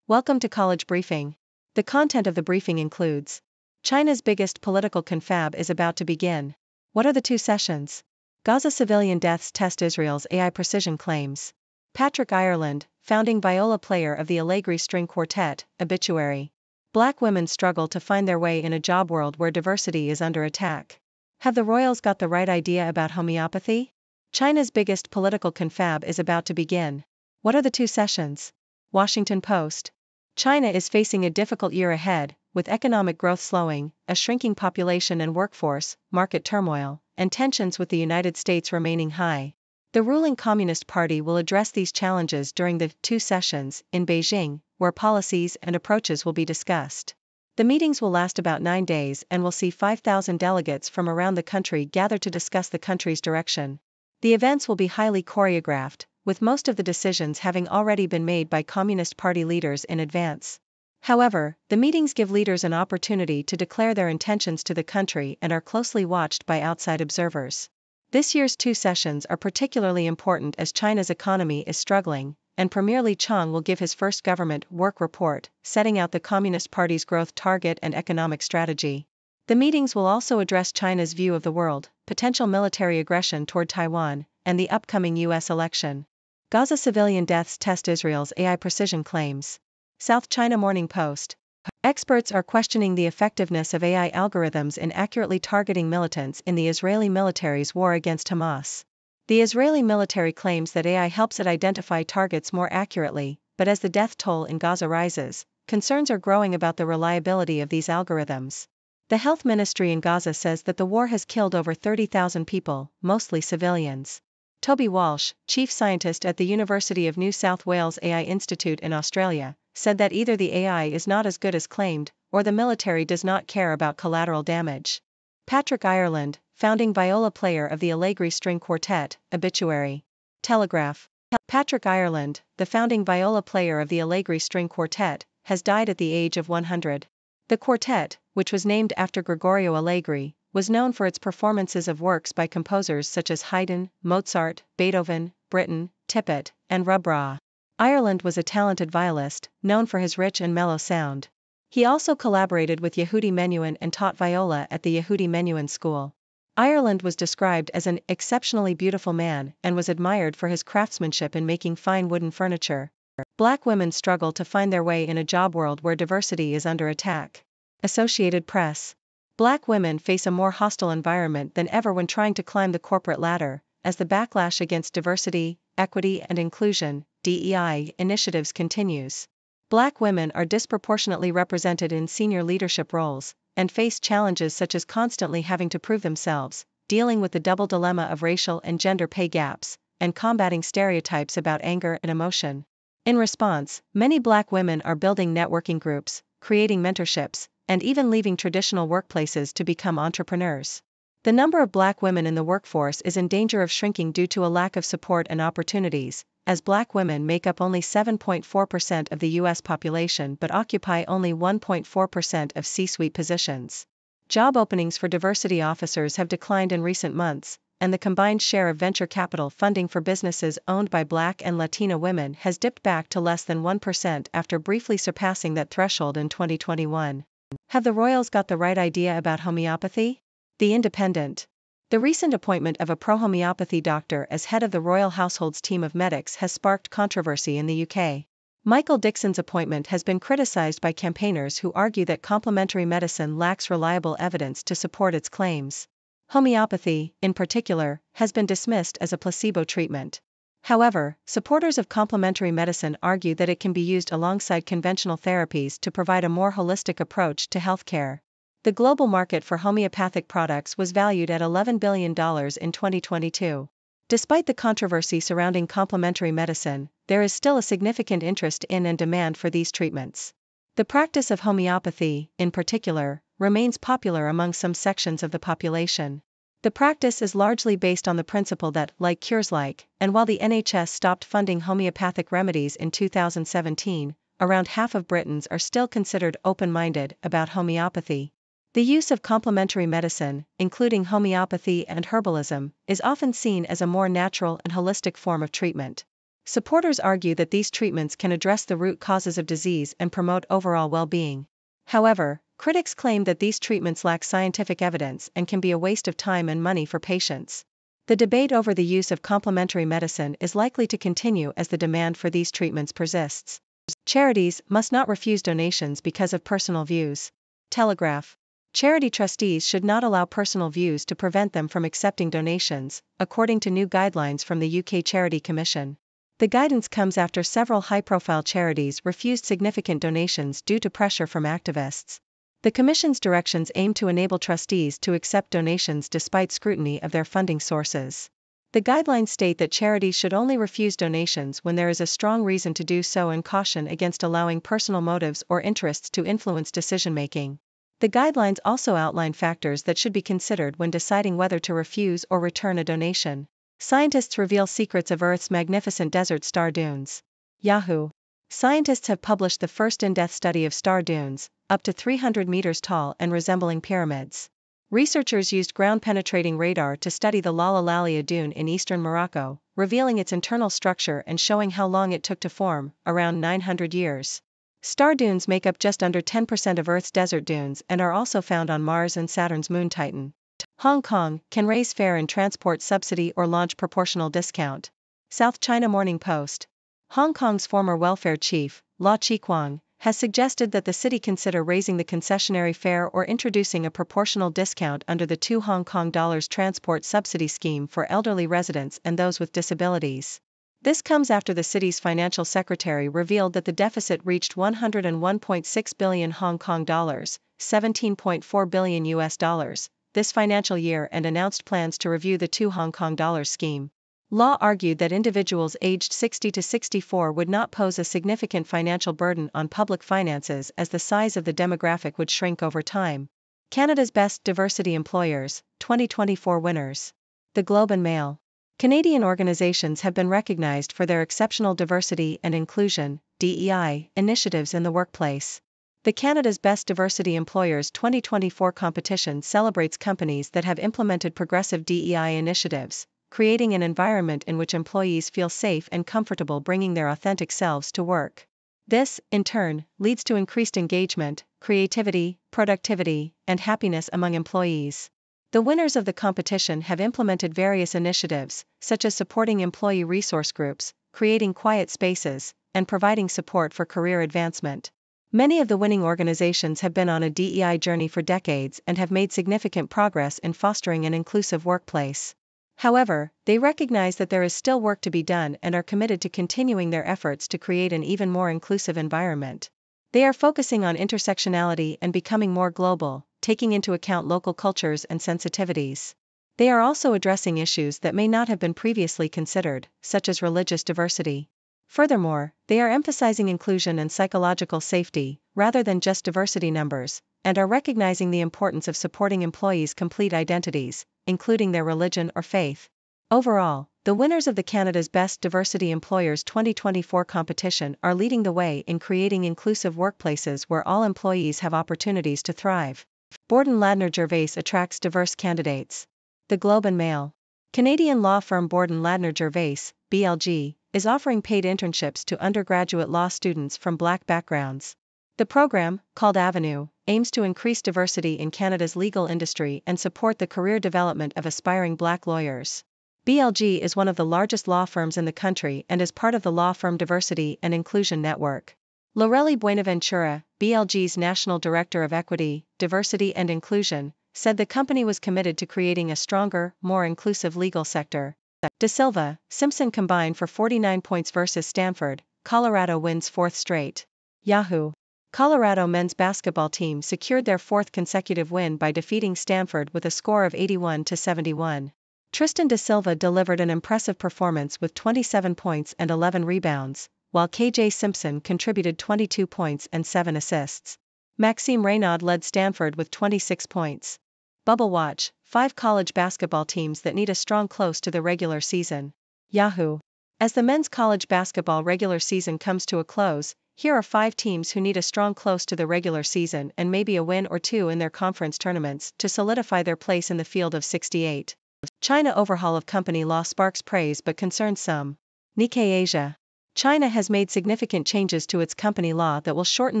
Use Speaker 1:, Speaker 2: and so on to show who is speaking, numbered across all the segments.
Speaker 1: Welcome to College Briefing. The content of the briefing includes: China's biggest political confab is about to begin. What are the two sessions? Gaza civilian deaths test Israel's AI precision claims. Patrick Ireland, founding viola player of the Allegri String Quartet, obituary. Black women struggle to find their way in a job world where diversity is under attack. Have the royals got the right idea about homeopathy? China's biggest political confab is about to begin. What are the two sessions? Washington Post. China is facing a difficult year ahead, with economic growth slowing, a shrinking population and workforce, market turmoil, and tensions with the United States remaining high. The ruling Communist Party will address these challenges during the two sessions in Beijing, where policies and approaches will be discussed. The meetings will last about 9 days and will see 5,000 delegates from around the country gather to discuss the country's direction. The events will be highly choreographed, with most of the decisions having already been made by Communist Party leaders in advance. However, the meetings give leaders an opportunity to declare their intentions to the country and are closely watched by outside observers. This year's two sessions are particularly important as China's economy is struggling, and Premier Li Qiang will give his first government work report, setting out the Communist Party's growth target and economic strategy. The meetings will also address China's view of the world, potential military aggression toward Taiwan, and the upcoming U.S. election. Gaza civilian deaths test Israel's AI precision claims. South China Morning Post. Experts are questioning the effectiveness of AI algorithms in accurately targeting militants in the Israeli military's war against Hamas. The Israeli military claims that AI helps it identify targets more accurately, but as the death toll in Gaza rises, concerns are growing about the reliability of these algorithms. The health ministry in Gaza says that the war has killed over 30,000 people, mostly civilians. Toby Walsh, chief scientist at the University of New South Wales AI Institute in Australia, said that either the AI is not as good as claimed, or the military does not care about collateral damage. Patrick Ireland, founding viola player of the Allegri String Quartet, obituary. Telegraph. Patrick Ireland, the founding viola player of the Allegri String Quartet, has died at the age of 100. The quartet, which was named after Gregorio Allegri, was known for its performances of works by composers such as Haydn, Mozart, Beethoven, Britten, Tippett, and Rubra. Ireland was a talented violist, known for his rich and mellow sound. He also collaborated with Yehudi Menuhin and taught viola at the Yehudi Menuhin School. Ireland was described as an exceptionally beautiful man and was admired for his craftsmanship in making fine wooden furniture. Black women struggle to find their way in a job world where diversity is under attack. Associated Press. Black women face a more hostile environment than ever when trying to climb the corporate ladder, as the backlash against diversity, equity and inclusion (DEI) initiatives continues. Black women are disproportionately represented in senior leadership roles, and face challenges such as constantly having to prove themselves, dealing with the double dilemma of racial and gender pay gaps, and combating stereotypes about anger and emotion. In response, many Black women are building networking groups, creating mentorships, and even leaving traditional workplaces to become entrepreneurs. The number of Black women in the workforce is in danger of shrinking due to a lack of support and opportunities, as Black women make up only 7.4% of the U.S. population but occupy only 1.4% of C-suite positions. Job openings for diversity officers have declined in recent months, and the combined share of venture capital funding for businesses owned by Black and Latina women has dipped back to less than 1% after briefly surpassing that threshold in 2021. Have the royals got the right idea about homeopathy? The Independent. The recent appointment of a pro-homeopathy doctor as head of the royal household's team of medics has sparked controversy in the UK. Michael Dixon's appointment has been criticized by campaigners who argue that complementary medicine lacks reliable evidence to support its claims. Homeopathy, in particular, has been dismissed as a placebo treatment. However, supporters of complementary medicine argue that it can be used alongside conventional therapies to provide a more holistic approach to healthcare. The global market for homeopathic products was valued at $11 billion in 2022. Despite the controversy surrounding complementary medicine, there is still a significant interest in and demand for these treatments. The practice of homeopathy, in particular, remains popular among some sections of the population. The practice is largely based on the principle that, like cures like, and while the NHS stopped funding homeopathic remedies in 2017, around half of Britons are still considered open-minded about homeopathy. The use of complementary medicine, including homeopathy and herbalism, is often seen as a more natural and holistic form of treatment. Supporters argue that these treatments can address the root causes of disease and promote overall well-being. However, critics claim that these treatments lack scientific evidence and can be a waste of time and money for patients. The debate over the use of complementary medicine is likely to continue as the demand for these treatments persists. Charities must not refuse donations because of personal views. Telegraph. Charity trustees should not allow personal views to prevent them from accepting donations, according to new guidelines from the UK Charity Commission. The guidance comes after several high-profile charities refused significant donations due to pressure from activists. The Commission's directions aim to enable trustees to accept donations despite scrutiny of their funding sources. The guidelines state that charities should only refuse donations when there is a strong reason to do so and caution against allowing personal motives or interests to influence decision-making. The guidelines also outline factors that should be considered when deciding whether to refuse or return a donation. Scientists reveal secrets of Earth's magnificent desert star dunes. Yahoo! Scientists have published the first in-depth study of star dunes, up to 300 meters tall and resembling pyramids. Researchers used ground-penetrating radar to study the Lala dune in eastern Morocco, revealing its internal structure and showing how long it took to form, around 900 years. Star dunes make up just under 10% of Earth's desert dunes and are also found on Mars and Saturn's moon Titan. Hong Kong can raise fare and transport subsidy or launch proportional discount. South China Morning Post. Hong Kong's former welfare chief, Law Chi-kwang, has suggested that the city consider raising the concessionary fare or introducing a proportional discount under the $2 transport subsidy scheme for elderly residents and those with disabilities. This comes after the city's financial secretary revealed that the deficit reached 101.6 billion Hong Kong dollars, 17.4 billion US dollars, this financial year and announced plans to review the $2 scheme. Law argued that individuals aged 60 to 64 would not pose a significant financial burden on public finances as the size of the demographic would shrink over time. Canada's Best Diversity Employers, 2024 winners. The Globe and Mail. Canadian organizations have been recognized for their exceptional diversity and inclusion (DEI) initiatives in the workplace. The Canada's Best Diversity Employers 2024 competition celebrates companies that have implemented progressive DEI initiatives, creating an environment in which employees feel safe and comfortable bringing their authentic selves to work. This, in turn, leads to increased engagement, creativity, productivity, and happiness among employees. The winners of the competition have implemented various initiatives, such as supporting employee resource groups, creating quiet spaces, and providing support for career advancement. Many of the winning organizations have been on a DEI journey for decades and have made significant progress in fostering an inclusive workplace. However, they recognize that there is still work to be done and are committed to continuing their efforts to create an even more inclusive environment. They are focusing on intersectionality and becoming more global, taking into account local cultures and sensitivities. They are also addressing issues that may not have been previously considered, such as religious diversity. Furthermore, they are emphasizing inclusion and psychological safety, rather than just diversity numbers, and are recognizing the importance of supporting employees' complete identities, including their religion or faith. Overall, the winners of the Canada's Best Diversity Employers 2024 competition are leading the way in creating inclusive workplaces where all employees have opportunities to thrive. Borden Ladner Gervais attracts diverse candidates. The Globe and Mail. Canadian law firm Borden Ladner Gervais, BLG, is offering paid internships to undergraduate law students from Black backgrounds. The program, called Avenue, aims to increase diversity in Canada's legal industry and support the career development of aspiring Black lawyers. BLG is one of the largest law firms in the country and is part of the Law Firm Diversity and Inclusion Network. Lorelli Buenaventura, BLG's National Director of Equity, Diversity and Inclusion, said the company was committed to creating a stronger, more inclusive legal sector. De Silva, Simpson combined for 49 points versus Stanford, Colorado wins fourth straight. Yahoo! Colorado men's basketball team secured their fourth consecutive win by defeating Stanford with a score of 81-71. Tristan de Silva delivered an impressive performance with 27 points and 11 rebounds, while KJ Simpson contributed 22 points and 7 assists. Maxime Reynaud led Stanford with 26 points. Bubble Watch, 5 college basketball teams that need a strong close to the regular season. Yahoo! As the men's college basketball regular season comes to a close, here are 5 teams who need a strong close to the regular season and maybe a win or two in their conference tournaments to solidify their place in the field of 68. China overhaul of company law sparks praise but concerns some. Nikkei Asia. China has made significant changes to its company law that will shorten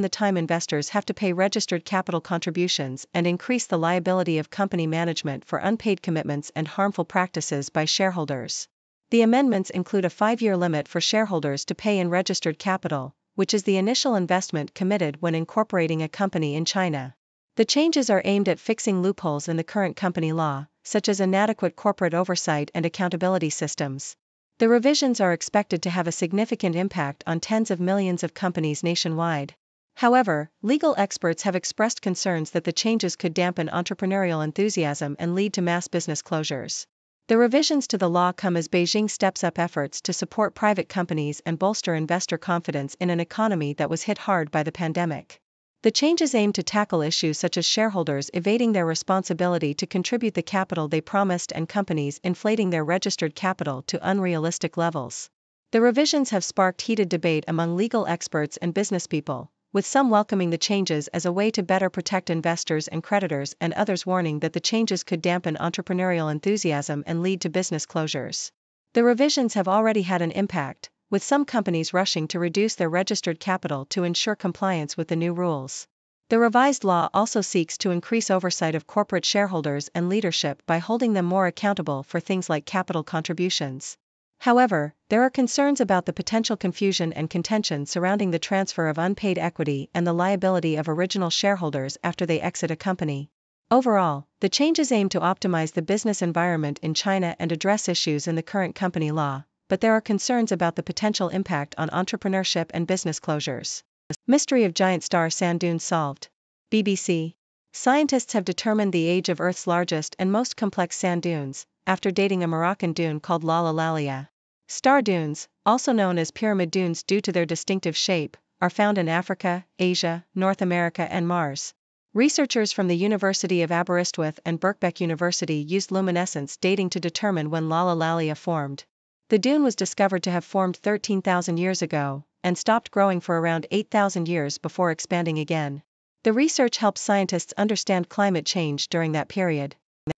Speaker 1: the time investors have to pay registered capital contributions and increase the liability of company management for unpaid commitments and harmful practices by shareholders. The amendments include a 5-year limit for shareholders to pay in registered capital, which is the initial investment committed when incorporating a company in China. The changes are aimed at fixing loopholes in the current company law, such as inadequate corporate oversight and accountability systems. The revisions are expected to have a significant impact on tens of millions of companies nationwide. However, legal experts have expressed concerns that the changes could dampen entrepreneurial enthusiasm and lead to mass business closures. The revisions to the law come as Beijing steps up efforts to support private companies and bolster investor confidence in an economy that was hit hard by the pandemic. The changes aim to tackle issues such as shareholders evading their responsibility to contribute the capital they promised and companies inflating their registered capital to unrealistic levels. The revisions have sparked heated debate among legal experts and businesspeople, with some welcoming the changes as a way to better protect investors and creditors and others warning that the changes could dampen entrepreneurial enthusiasm and lead to business closures. The revisions have already had an impact, with some companies rushing to reduce their registered capital to ensure compliance with the new rules. The revised law also seeks to increase oversight of corporate shareholders and leadership by holding them more accountable for things like capital contributions. However, there are concerns about the potential confusion and contention surrounding the transfer of unpaid equity and the liability of original shareholders after they exit a company. Overall, the changes aim to optimize the business environment in China and address issues in the current company law, but there are concerns about the potential impact on entrepreneurship and business closures. Mystery of giant star sand dunes solved. BBC. Scientists have determined the age of Earth's largest and most complex sand dunes, after dating a Moroccan dune called Lala. Star dunes, also known as pyramid dunes due to their distinctive shape, are found in Africa, Asia, North America and Mars. Researchers from the University of Aberystwyth and Birkbeck University used luminescence dating to determine when Lala formed. The dune was discovered to have formed 13,000 years ago, and stopped growing for around 8,000 years before expanding again. The research helps scientists understand climate change during that period.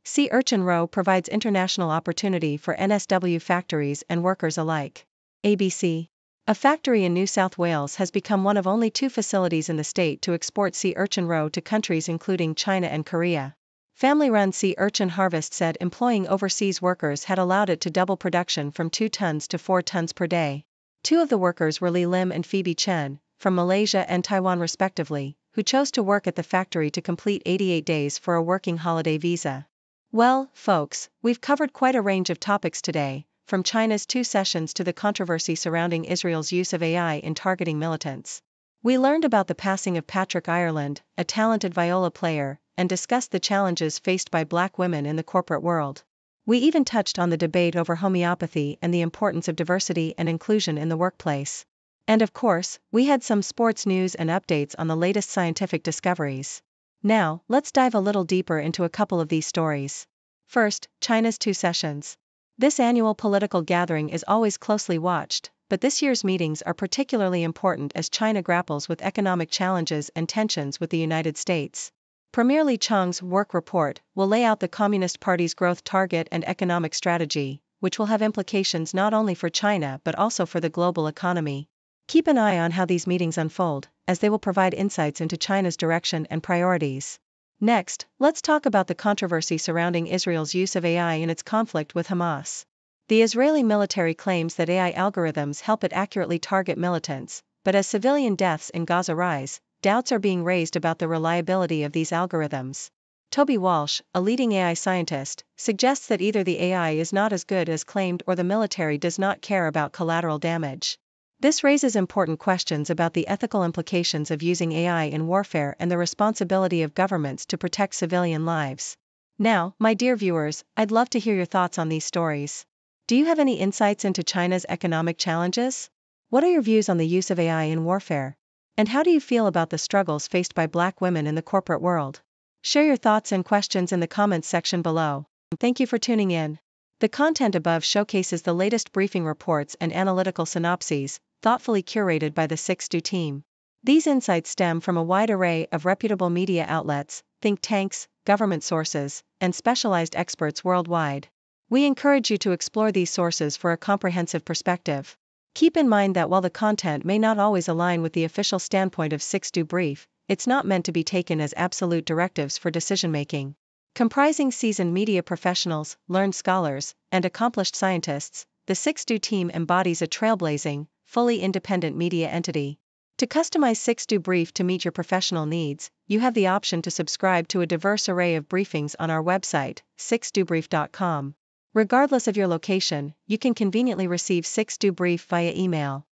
Speaker 1: Sea Urchin Row provides international opportunity for NSW factories and workers alike. ABC. A factory in New South Wales has become one of only 2 facilities in the state to export sea urchin roe to countries including China and Korea. Family-run Sea Urchin Harvest said employing overseas workers had allowed it to double production from 2 tons to 4 tons per day. 2 of the workers were Li Lim and Phoebe Chen, from Malaysia and Taiwan respectively, who chose to work at the factory to complete 88 days for a working holiday visa. Well, folks, we've covered quite a range of topics today, from China's Two Sessions to the controversy surrounding Israel's use of AI in targeting militants. We learned about the passing of Patrick Ireland, a talented viola player, and discussed the challenges faced by Black women in the corporate world. We even touched on the debate over homeopathy and the importance of diversity and inclusion in the workplace. And of course, we had some sports news and updates on the latest scientific discoveries. Now, let's dive a little deeper into a couple of these stories. First, China's Two Sessions. This annual political gathering is always closely watched, but this year's meetings are particularly important as China grapples with economic challenges and tensions with the United States. Premier Li Chang's work report will lay out the Communist Party's growth target and economic strategy, which will have implications not only for China but also for the global economy. Keep an eye on how these meetings unfold, as they will provide insights into China's direction and priorities. Next, let's talk about the controversy surrounding Israel's use of AI in its conflict with Hamas. The Israeli military claims that AI algorithms help it accurately target militants, but as civilian deaths in Gaza rise, doubts are being raised about the reliability of these algorithms. Toby Walsh, a leading AI scientist, suggests that either the AI is not as good as claimed or the military does not care about collateral damage. This raises important questions about the ethical implications of using AI in warfare and the responsibility of governments to protect civilian lives. Now, my dear viewers, I'd love to hear your thoughts on these stories. Do you have any insights into China's economic challenges? What are your views on the use of AI in warfare? And how do you feel about the struggles faced by Black women in the corporate world? Share your thoughts and questions in the comments section below. Thank you for tuning in. The content above showcases the latest briefing reports and analytical synopses, thoughtfully curated by the 6Do team. These insights stem from a wide array of reputable media outlets, think tanks, government sources, and specialized experts worldwide. We encourage you to explore these sources for a comprehensive perspective. Keep in mind that while the content may not always align with the official standpoint of 6Do Brief, it's not meant to be taken as absolute directives for decision-making. Comprising seasoned media professionals, learned scholars, and accomplished scientists, the 6Do team embodies a trailblazing, fully independent media entity. To customize 6Do Brief to meet your professional needs, you have the option to subscribe to a diverse array of briefings on our website, 6dobrief.com. Regardless of your location, you can conveniently receive 6Do Brief via email.